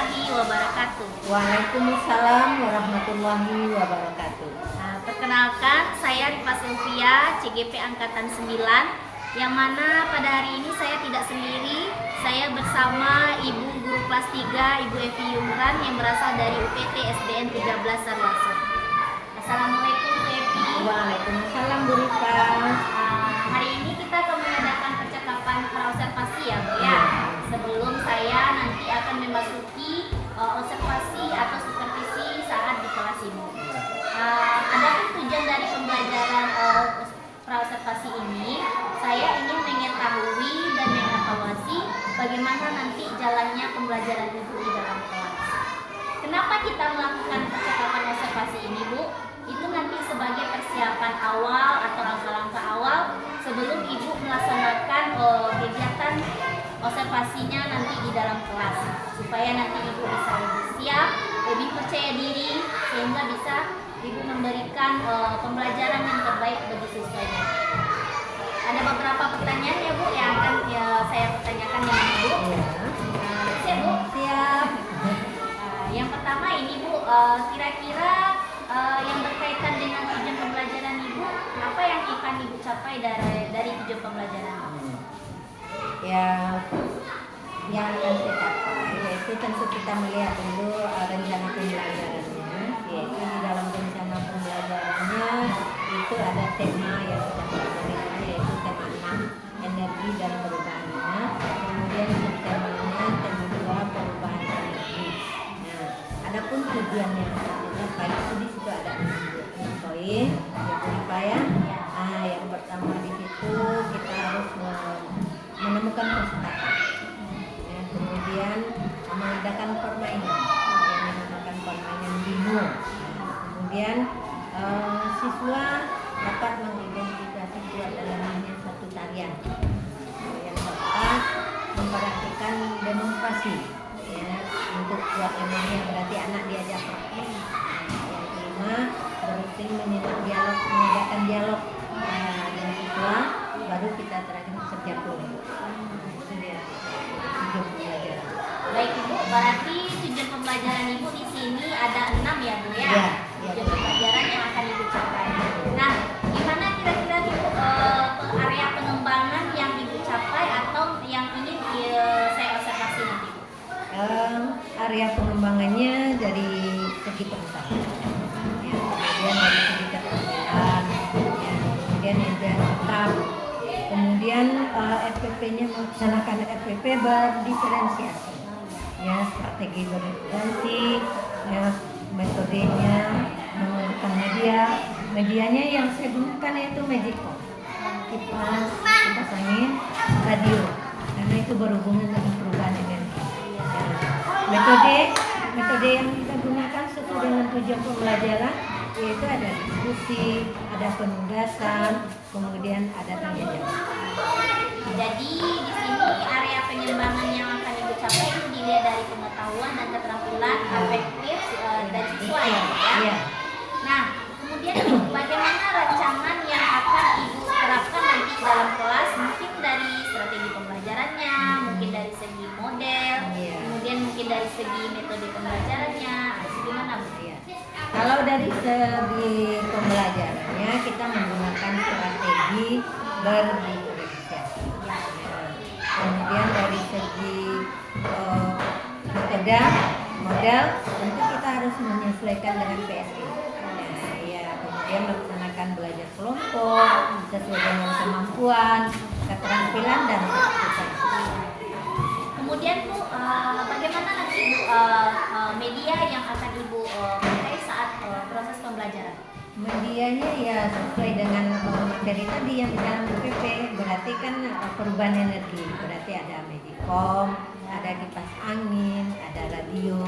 warahmatullahi wabarakatuh. Waalaikumsalam warahmatullahi wabarakatuh. Nah, perkenalkan, saya Rifa Sylvia, CGP Angkatan 9, yang mana pada hari ini saya tidak sendiri. Saya bersama Ibu Guru Kelas 3, Ibu Evi Yumran, yang berasal dari UPT SDN 13 Sarwaso. Assalamualaikum Bu Evi. Waalaikumsalam Bu Rifa. Hari ini kita akan mengadakan percakapan praobservasi ya Bu ya. Sebelum saya nanti akan memasuki observasi atau supervisi saat di kelas ini. Adapun tujuan dari pembelajaran praobservasi ini, saya ingin mengetahui dan mengevaluasi bagaimana nanti jalannya pembelajaran Ibu di dalam kelas. Kenapa kita melakukan percakapan observasi ini, Bu? Itu nanti sebagai persiapan awal atau langkah-langkah awal sebelum Ibu melaksanakan kegiatan observasinya nanti di dalam kelas, supaya nanti Ibu bisa lebih siap, lebih percaya diri, sehingga bisa Ibu memberikan pembelajaran yang terbaik bagi siswanya. Ada beberapa pertanyaan ya Bu yang akan saya pertanyakan dengan Ibu. Siap Bu? Siap. Yang pertama ini Bu, kira-kira yang berkaitan dengan tujuan pembelajaran Ibu, apa yang akan Ibu capai dari tujuan pembelajaran? Ya, yang akan kita capai yaitu tentu kita melihat dulu rencana pembelajarannya, yaitu di dalam rencana pembelajarannya itu ada tema yang kita pelajari, yaitu tema 6, energi dan perubahannya. Kemudian temanya tema 2, perubahan energi. Nah, adapun tujuannya kita capai itu di situ ada 6 poin, ya. Yang pertama di situ kita harus menemukan kesepakatan, ya, kemudian mengadakan permainan, menggunakan permainan bingung. Kemudian siswa dapat mengidentifikasi kuat dalamnya suatu tarian. Yang keempat, memperhatikan demonstrasi, ya, untuk kuat lemahnya, berarti anak diajak praktek. Yang kelima, berutin menyimak dialog, mengadakan dialog dengan siswa, baru kita terakhir kerja kelompok. Itu dia tujuan pembelajaran. Baik Ibu, berarti tujuan pembelajaran Ibu di sini ada 6 ya Bu ya? Ya. Tujuan pembelajaran yang akan Ibu capai. Nah, gimana kira-kira Ibu area pengembangan yang Ibu capai atau yang ingin saya observasi nanti? Area pengembangannya dari segi pengetahuan, ya, kemudian dari segi keterampilan, ya, kemudian yang tetap, kemudian FPP-nya melaksanakan FPP berdiferensiasi, ya, strategi berdiferensi, ya, metodenya menggunakan medianya yang saya gunakan yaitu Magicom, kipas angin, radio, karena itu berhubungan dengan perubahan energi. Metode yang kita gunakan sesuai dengan tujuan pembelajaran yaitu ada diskusi, ada penugasan, kemudian ada tanya jawab. Jadi di sini area pengembangan yang akan Ibu capai itu dilihat dari pengetahuan dan keterampilan afektif dari siswa ya. Iya. Nah, kemudian bagaimana rancangan yang akan Ibu terapkan nanti dalam kelas, mungkin dari strategi pembelajarannya, mungkin dari segi model, kemudian mungkin dari segi metode pembelajarannya, gimana Bu? Kalau dari segi pembelajarannya kita menggunakan strategi berdiferensiasi. Kemudian dari segi metode, model, tentu kita harus menyesuaikan dengan PSI. Kemudian melaksanakan belajar kelompok sesuai dengan kemampuan, keterampilan dan kompetensi. Kemudian Bu, bagaimana nanti Bu media yang akan Ibu pakai saat proses pembelajaran? Medianya ya sesuai dengan materi tadi yang di dalam PPP, berarti kan perubahan energi, berarti ada Magicom, ada kipas angin, ada radio,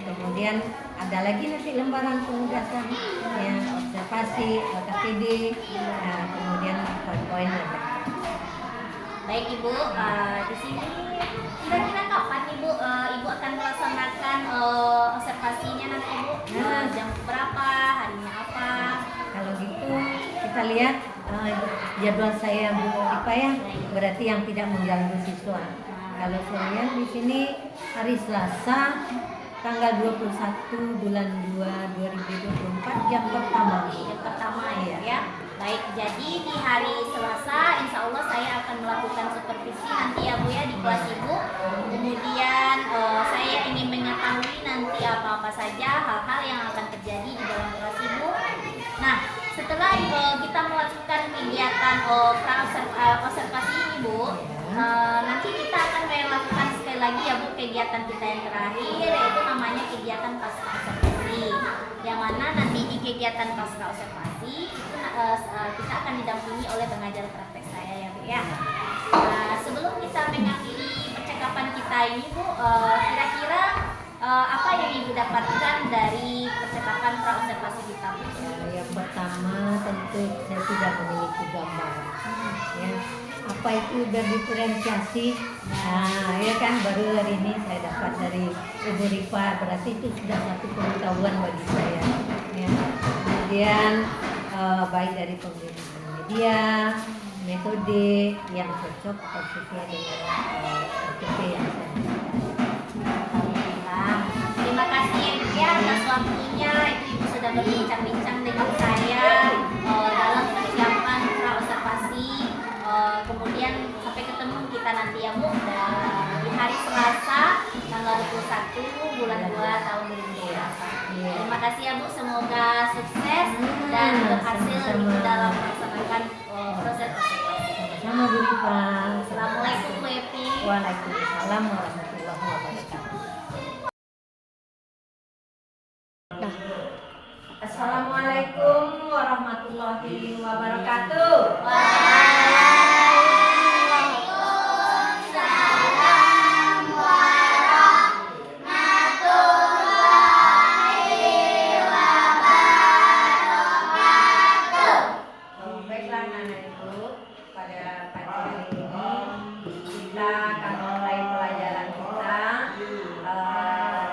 kemudian ada lagi nanti lembaran penugasan, ya, observasi, KTD, kemudian poin-poin. Baik Ibu, di sini kira-kira kapan Ibu akan melaksanakan observasinya nanti Bu? Jam berapa, harinya apa? Kalau gitu kita lihat jadwal saya Bu Rifa ya, berarti yang tidak mengganggu siswa. kalau saya lihat di sini hari Selasa tanggal 21 bulan 2 2024 jam pertama. Yang pertama ya. Baik, jadi di hari Selasa insya Allah saya akan melakukan supervisi nanti ya Bu ya di kelas Ibu. Kemudian saya ingin mengetahui nanti apa-apa saja hal-hal yang akan terjadi di dalam kelas Ibu. Nah, setelah kita melakukan kegiatan observasi ini Bu, nanti kita akan melakukan sekali lagi ya Bu kegiatan kita yang terakhir, yaitu namanya kegiatan pasca observasi, yang mana nanti di kegiatan pasca observasi itu kita akan didampingi oleh pengajar praktek saya ya Bu ya. Sebelum kita mengakhiri percakapan kita ini Bu, kira-kira apa yang Ibu dapatkan dari percakapan pra-observasi kita Bu? Yang pertama tentu saya sudah memiliki gambaran ya, apa itu berdiferensiasi. Nah ya kan, baru hari ini saya dapat dari Ibu Rifa, berarti itu sudah satu pengetahuan bagi saya ya. Kemudian baik dari penggunaan media, metode yang cocok sesuai dengan SOP yang saya Alhamdulillah. Terima kasih ya Bu ya atas waktunya. Itu Ibu sudah berbincang-bincang dengan saya dalam persiapan pra-observasi. Kemudian sampai ketemu kita nanti ya Bu di hari Selasa tanggal 21 bulan 2 tahun 2024. Terima kasih ya Bu, semoga sukses dan berhasil di dalam melaksanakan proses observasi. Sama Bu Rifa. Assalamualaikum Bu Epi. Waalaikumsalam warahmatullahi wabarakatuh. Assalamualaikum warahmatullahi wabarakatuh. Baiklah anak ibu, pada pagi hari ini kita akan mulai pelajaran kita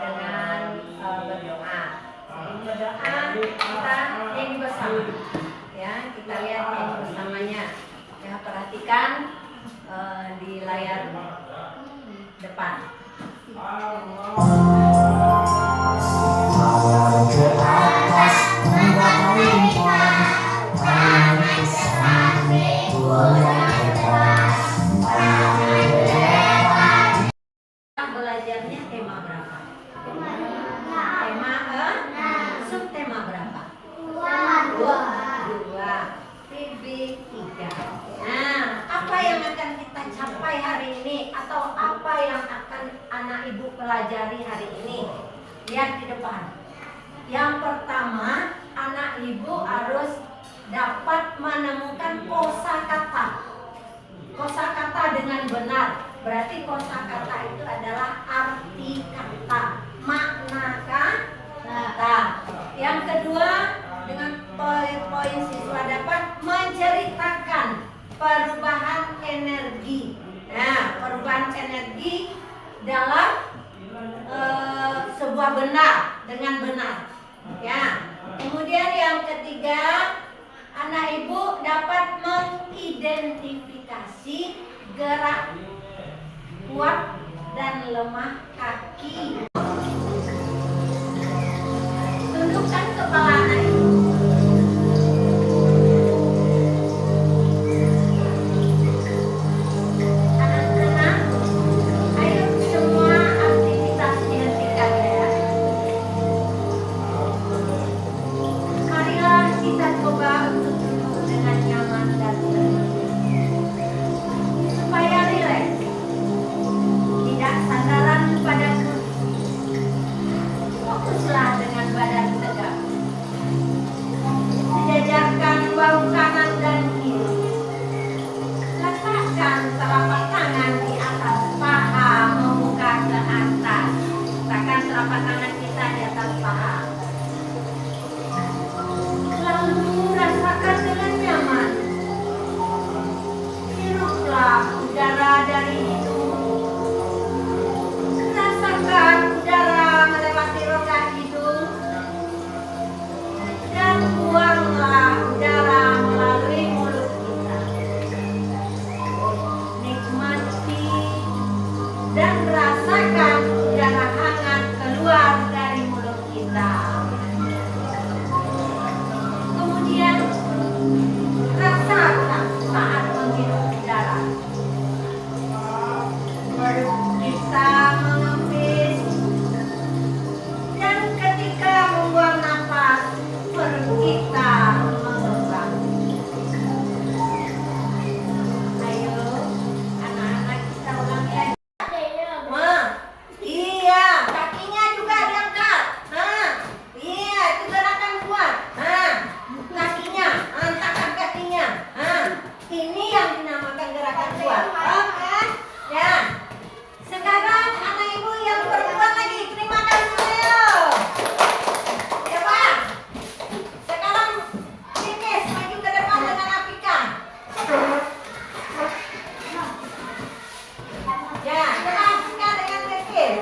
dengan berdoa. Sebelum berdoa kita nyanyi bersama ya, kita lihat nyanyi bersamanya ya, perhatikan di layar depan. Tangan ke atas, menggapai tangan ke samping, bulan ke atas, tangan ke depan. Belajarnya tema berapa? Tema subtema berapa? Dua. PB 3. Nah, apa yang akan kita capai hari ini atau apa yang akan anak ibu pelajari hari ini? Lihat di depan. Yang pertama, anak ibu harus dapat menemukan kosakata. Kosakata dengan benar. Berarti kosakata itu adalah arti kata, makna kata. Yang kedua, dengan poin siswa dapat menceritakan perubahan energi. Nah, perubahan energi dalam sebuah benda dengan benar. Ya. Kemudian yang ketiga, anak ibu dapat mengidentifikasi gerak kuat dan lemah kaki. Tundukkan kepala anak ibu. Anak-anak, ayo semua aktivitas dihentikan ya. Marilah kita coba untuk duduk dengan nyaman dan tenang supaya rileks, tidak sandaran pada kursi. kita mengemis. Dan ketika membuang nafas, perut kita mengembang. Ayo, anak-anak kita ulangi lagi. Iya, kakinya juga diangkat. Iya, itu gerakan kuat. Kakinya, angkatkan kakinya. Ini yang dinamakan gerakan kuat. Oke, ya. Sekarang anak ibu yang perempuan lagi, terima kasih Leo. Ya Pak. Sekarang Fikis maju ke depan dengan Afika. Ya, coba Afika dengan Fikis.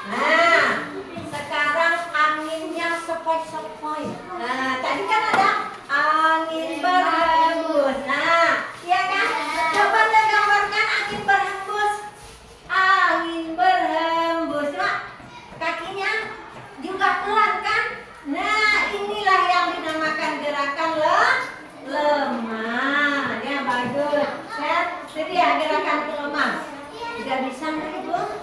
Nah, sekarang anginnya sepoi-sepoi. Nah, tadi kan ada angin berhembus. Nah, iya kan? Coba kita gambarkan angin berhembus. Angin berhembus. Coba kakinya juga pelan kan? Nah, inilah yang dinamakan gerakan lemah. Ya, bagus. Ya, jadi ya gerakan lemah. Tidak bisa Mbak Ibu?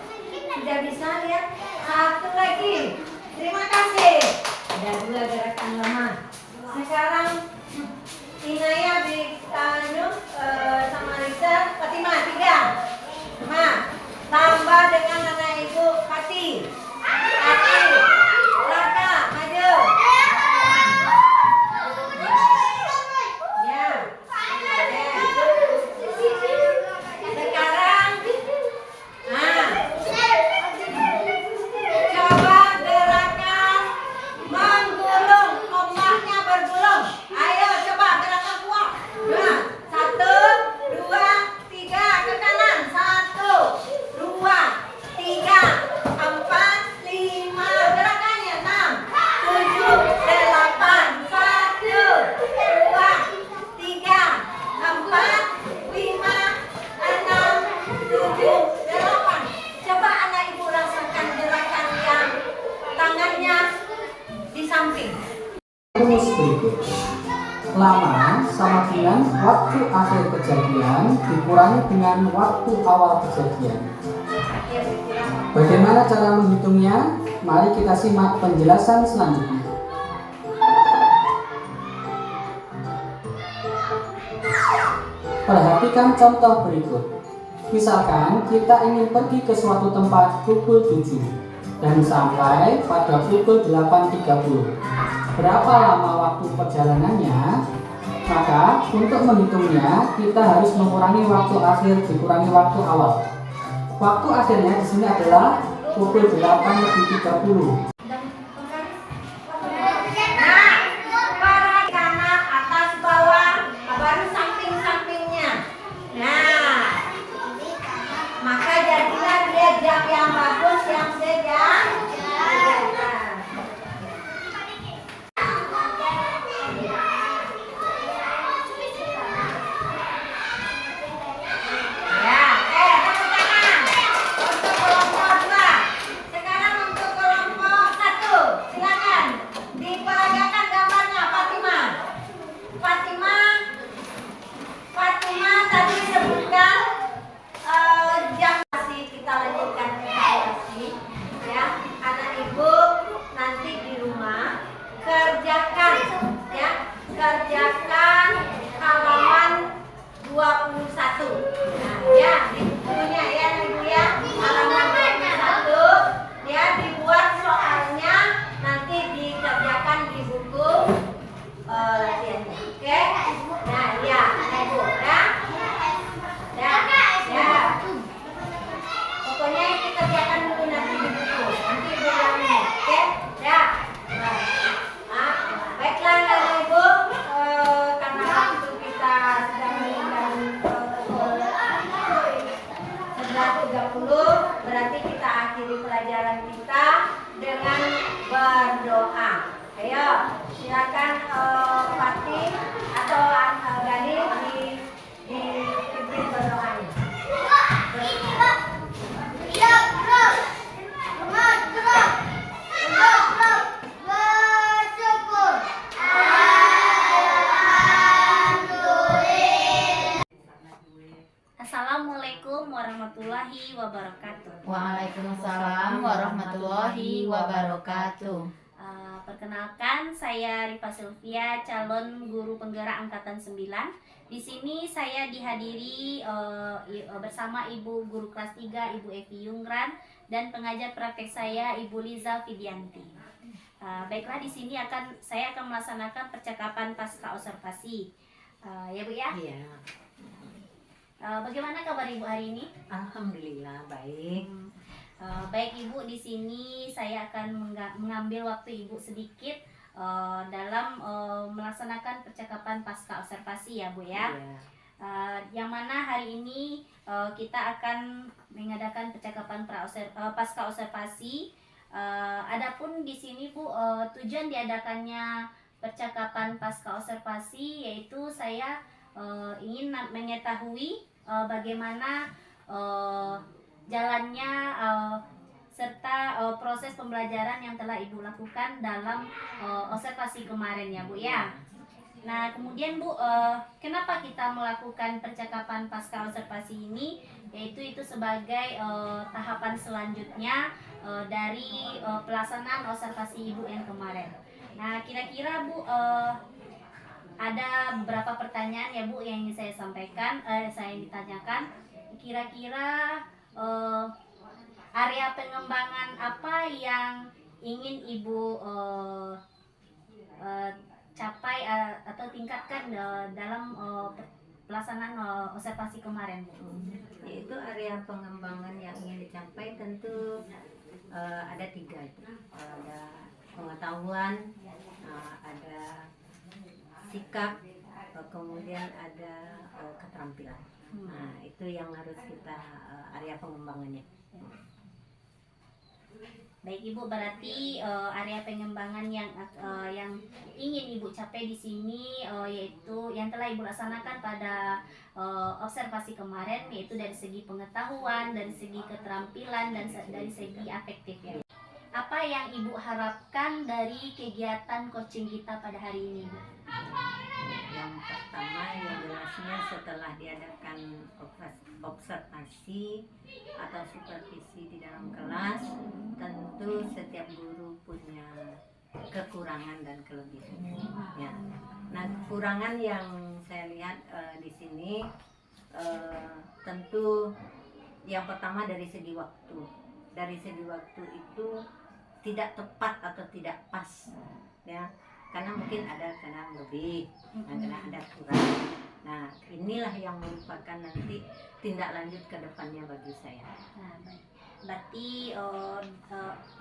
Tidak bisa lihat? Satu lagi. Terima kasih. Ada 2 gerakan lemah. Sekarang Inaya sama Risa, Fatimah 3. Tambah dengan anak ibu Fati. Raka, maju. Ya. Sekarang coba gerakan menggulung, ombaknya bergulung. Ayo coba gerakan kuat. 1, 2, 3 ke kanan. 1, 2, 3, 4, 5. Gerakannya 6, 7, 8. 1, 2, 3, 4, 5, 6, 7, 8. Coba anak ibu rasakan gerakan yang tangannya di samping. Rumus berikut. Lama sama dengan waktu akhir kejadian dikurangi dengan waktu awal kejadian. Bagaimana cara menghitungnya? Mari kita simak penjelasan selanjutnya. Perhatikan contoh berikut. Misalkan kita ingin pergi ke suatu tempat pukul 7 dan sampai pada pukul 8.30. Berapa lama waktu perjalanannya? Maka untuk menghitungnya kita harus mengurangi waktu akhir dikurangi waktu awal. Waktu akhirnya di sini adalah pukul 8.30. Kanan, atas, bawah, baru samping-sampingnya. Nah, maka jadilah dia jam yang bagus, yang sejajar. Kerjakan halaman 21. Nah, ya, di bukunya ya, Ibu ya. Halaman 21 ya, dibuat soalnya nanti dikerjakan di buku latihannya. Oke? Nah, ya, Ibu ya. Ya. Pokoknya ini kerjakan dulu nanti di buku. Nanti Ibu ulangi. Oke? Ya. Baiklah Ibu, karena waktu kita sudah meninggalkan 11.30, berarti kita akhiri pelajaran kita dengan berdoa. Ayo, silakan Fatih atau Gani dipimpin berdoanya. bersyukur. Alhamdulillah. warahmatullahi wabarakatuh. Waalaikumsalam warahmatullahi wabarakatuh. Perkenalkan, saya Rifa Sylvia, calon guru penggerak angkatan 9. Di sini saya dihadiri bersama Ibu Guru kelas 3, Ibu Evi Yungran, dan pengajar praktek saya, Ibu Liza Fidianti. Baiklah, di sini saya akan melaksanakan percakapan pasca observasi. Ya Bu ya? Iya. Bagaimana kabar Ibu hari ini? Alhamdulillah baik. Baik Ibu, di sini saya akan mengambil waktu Ibu sedikit dalam melaksanakan percakapan pasca observasi ya Bu ya. Iya. Yang mana hari ini kita akan mengadakan percakapan pasca observasi. Adapun di sini Bu, tujuan diadakannya percakapan pasca observasi yaitu saya ingin mengetahui bagaimana jalannya serta proses pembelajaran yang telah Ibu lakukan dalam observasi kemarin ya Bu ya. Nah kemudian Bu, kenapa kita melakukan percakapan pasca observasi ini? Yaitu itu sebagai tahapan selanjutnya dari pelaksanaan observasi Ibu yang kemarin. Nah kira-kira Bu, ada beberapa pertanyaan ya Bu yang ingin saya sampaikan, saya ditanyakan. Kira-kira area pengembangan apa yang ingin Ibu capai atau tingkatkan dalam pelaksanaan observasi kemarin Bu? Yaitu area pengembangan yang ingin dicapai tentu ada 3 itu. Ada pengetahuan, ada sikap, kemudian ada keterampilan. Nah, itu yang harus kita area pengembangannya. Baik Ibu, berarti area pengembangan yang ingin Ibu capai di sini yaitu yang telah Ibu laksanakan pada observasi kemarin, yaitu dari segi pengetahuan, dari segi keterampilan, dan dari segi afektif ya. Apa yang Ibu harapkan dari kegiatan coaching kita pada hari ini Bu? Yang pertama yang jelasnya setelah diadakan observasi atau supervisi di dalam kelas, tentu setiap guru punya kekurangan dan kelebihan. Ya. Nah, kekurangan yang saya lihat di sini tentu yang pertama dari segi waktu. Dari segi waktu itu tidak tepat atau tidak pas, ya. Karena mungkin ada kadang lebih, kadang ada kurang. Nah, inilah yang merupakan nanti tindak lanjut ke depannya bagi saya. Nah, baik. Berarti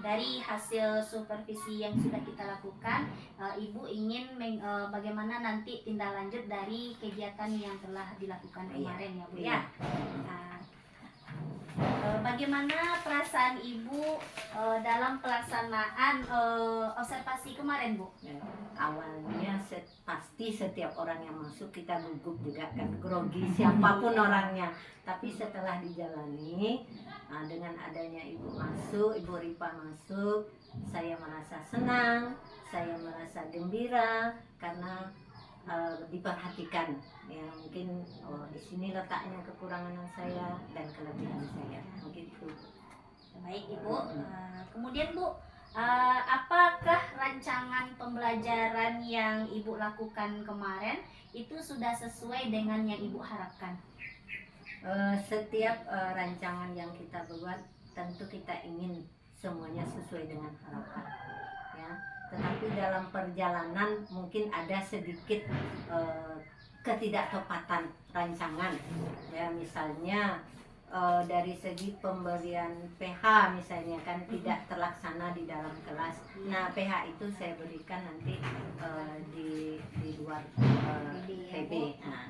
dari hasil supervisi yang sudah kita lakukan, Ibu ingin bagaimana nanti tindak lanjut dari kegiatan yang telah dilakukan kemarin ya Bu ya. Nah, bagaimana perasaan Ibu dalam pelaksanaan observasi kemarin Bu? Ya, awalnya pasti setiap orang yang masuk kita gugup juga kan, grogi siapapun orangnya. Tapi setelah dijalani, dengan adanya Ibu masuk, Ibu Rifa masuk, saya merasa senang, saya merasa gembira karena diperhatikan. Ya mungkin di sini letaknya kekurangan saya dan kelebihan saya. Begitu. Baik Ibu. Kemudian Bu, apakah rancangan pembelajaran yang Ibu lakukan kemarin itu sudah sesuai dengan yang Ibu harapkan? Setiap rancangan yang kita buat tentu kita ingin semuanya sesuai dengan harapan, ya. Tetapi dalam perjalanan mungkin ada sedikit ketidaktepatan rancangan, ya. Misalnya dari segi pemberian PH misalnya kan tidak terlaksana di dalam kelas. Nah, PH itu saya berikan nanti di luar PB. Nah.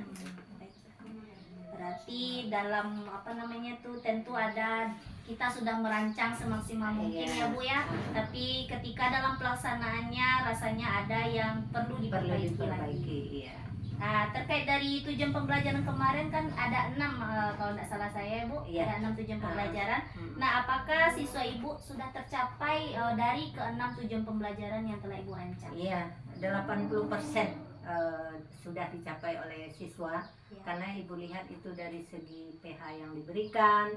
Berarti dalam tentu ada, kita sudah merancang semaksimal mungkin ya Bu ya. Tapi ketika dalam pelaksanaannya rasanya ada yang perlu diperbaiki lagi. Iya. Nah, terkait dari tujuan pembelajaran kemarin kan ada 6 kalau tidak salah saya Bu, Iya. ada 6 tujuan pembelajaran. Nah, apakah siswa Ibu sudah tercapai dari ke-6 tujuan pembelajaran yang telah Ibu rancang? Iya, 80%. sudah dicapai oleh siswa. Ya. Karena Ibu lihat itu dari segi PH yang diberikan,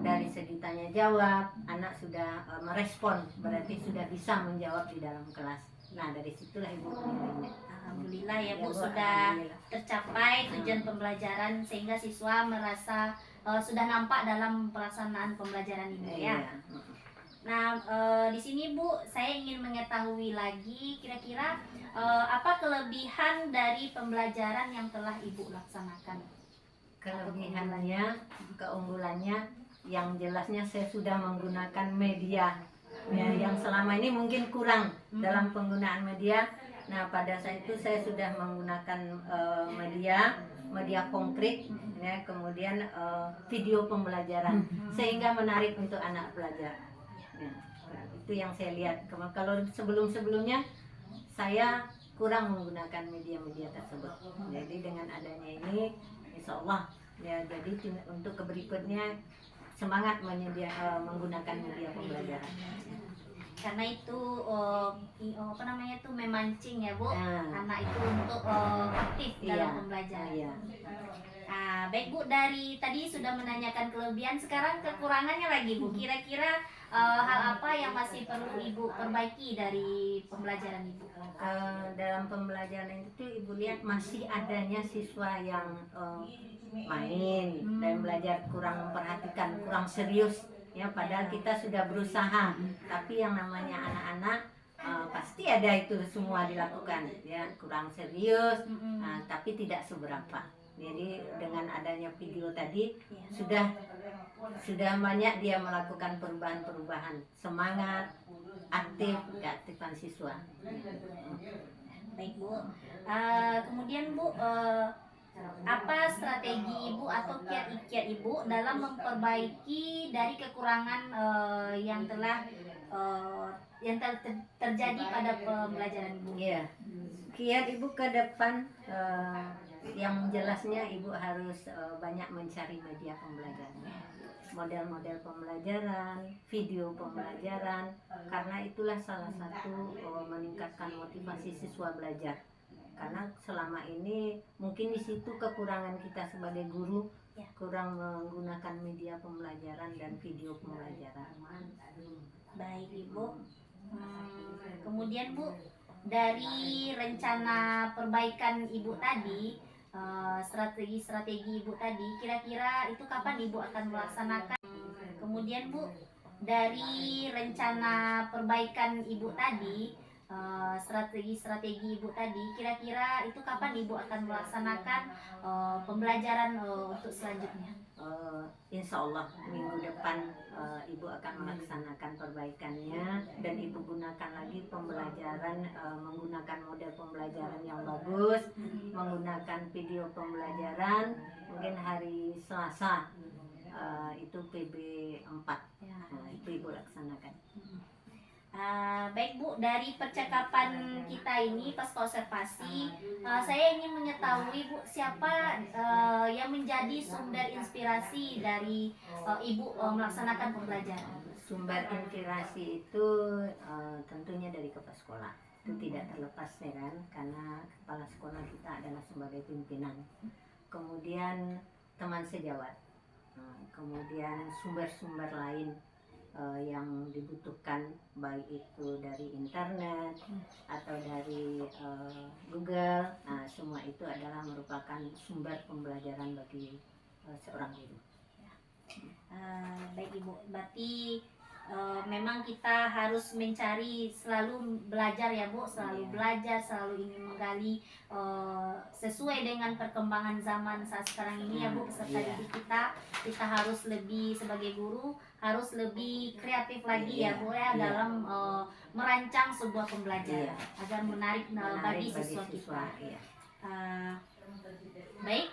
dari segi tanya jawab, anak sudah merespon, berarti sudah bisa menjawab di dalam kelas. Nah, dari situlah Ibu menilainya. Alhamdulillah ya Bu, Bu, sudah alhamdulillah. tercapai tujuan pembelajaran sehingga siswa merasa sudah nampak dalam pelaksanaan pembelajaran ini ya. Iya. Nah, di sini Bu, saya ingin mengetahui lagi kira-kira apa kelebihan dari pembelajaran yang telah Ibu laksanakan? Kelebihannya, keunggulannya, yang jelasnya saya sudah menggunakan media ya, yang selama ini mungkin kurang dalam penggunaan media. Nah, pada saat itu saya sudah menggunakan media konkret ya, kemudian video pembelajaran sehingga menarik untuk anak pelajar. Ya, itu yang saya lihat. Kalau sebelum-sebelumnya saya kurang menggunakan media-media tersebut. Jadi dengan adanya ini, insya Allah ya, jadi untuk keberikutnya semangat menggunakan media pembelajaran. Karena itu apa namanya itu memancing ya Bu, Nah. anak itu untuk aktif Iya, dalam pembelajaran. iya. Nah, baik Bu, dari tadi sudah menanyakan kelebihan, sekarang kekurangannya lagi Bu. Kira-kira hal apa yang masih perlu Ibu perbaiki dari pembelajaran Ibu? Dalam pembelajaran itu Ibu lihat masih adanya siswa yang main dan belajar kurang memperhatikan, kurang serius ya, padahal kita sudah berusaha, tapi yang namanya anak-anak pasti ada itu semua dilakukan ya, kurang serius, tapi tidak seberapa. Jadi dengan adanya video tadi sudah banyak dia melakukan perubahan-perubahan, semangat, aktif, keaktifan siswa. Baik Bu. Kemudian Bu, apa strategi Ibu atau kiat-kiat Ibu dalam memperbaiki dari kekurangan yang telah terjadi pada pembelajaran Ibu? Iya. Kiat Ibu ke depan yang jelasnya Ibu harus banyak mencari media pembelajaran, model-model pembelajaran, video pembelajaran, karena itulah salah satu meningkatkan motivasi siswa belajar. Karena selama ini mungkin di situ kekurangan kita sebagai guru, Ya. kurang menggunakan media pembelajaran dan video pembelajaran. Baik Ibu. Kemudian Bu, dari rencana perbaikan Ibu tadi, strategi-strategi Ibu tadi, kira-kira itu kapan Ibu akan melaksanakan? Kemudian Bu, dari rencana perbaikan Ibu tadi, strategi-strategi Ibu tadi, kira-kira itu kapan Ibu akan melaksanakan pembelajaran untuk selanjutnya? Insya Allah minggu depan Ibu akan melaksanakan perbaikannya, dan Ibu gunakan lagi pembelajaran menggunakan model pembelajaran yang bagus, menggunakan video pembelajaran. Mungkin hari Selasa itu PB 4 itu Ibu laksanakan. Baik Bu, dari percakapan kita ini pasca observasi, saya ingin mengetahui Bu, siapa yang menjadi sumber inspirasi dari Ibu melaksanakan pembelajaran? Sumber inspirasi itu tentunya dari kepala sekolah. Itu tidak terlepas ya kan, karena kepala sekolah kita adalah sebagai pimpinan. Kemudian teman sejawat, kemudian sumber-sumber lain yang dibutuhkan, baik itu dari internet atau dari Google. Nah, semua itu adalah merupakan sumber pembelajaran bagi seorang guru. Baik Ibu, berarti memang kita harus mencari, selalu belajar ya Bu, selalu belajar, selalu ingin menggali sesuai dengan perkembangan zaman saat sekarang ini ya Bu, peserta didik kita harus lebih, sebagai guru harus lebih kreatif lagi ya Bu ya, dalam merancang sebuah pembelajaran agar menarik bagi siswa kita. Baik.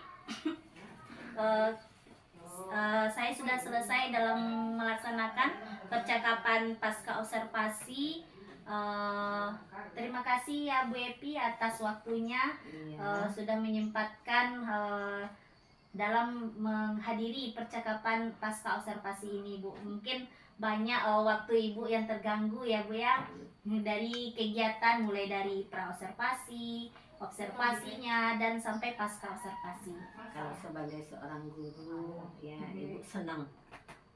Saya sudah selesai dalam melaksanakan percakapan pasca observasi. Terima kasih ya Bu Epi atas waktunya, sudah menyempatkan dalam menghadiri percakapan pasca observasi ini Bu. Mungkin banyak waktu Ibu yang terganggu ya Bu ya, dari kegiatan mulai dari pra observasi, observasinya dan sampai pasca observasi. Kalau sebagai seorang guru ya ibu senang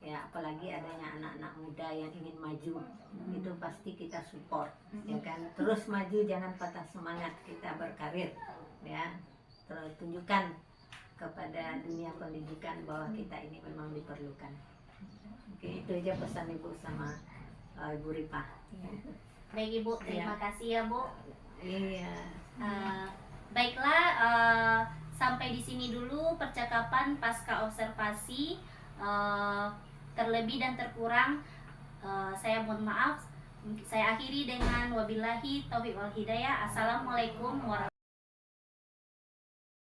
ya, apalagi adanya anak-anak muda yang ingin maju, itu pasti kita support ya kan, terus maju, jangan patah semangat, kita berkarir ya, terus tunjukkan kepada dunia pendidikan bahwa kita ini memang diperlukan. Oke, itu aja pesan ibu sama Ibu Ripa. Baik Ibu, terima kasih ya Bu. Iya. Baiklah, sampai di sini dulu percakapan pasca observasi. Terlebih dan terkurang saya mohon maaf. Saya akhiri dengan wabillahi taufiq wal hidayah. Assalamualaikum warahmatullahi wabarakatuh.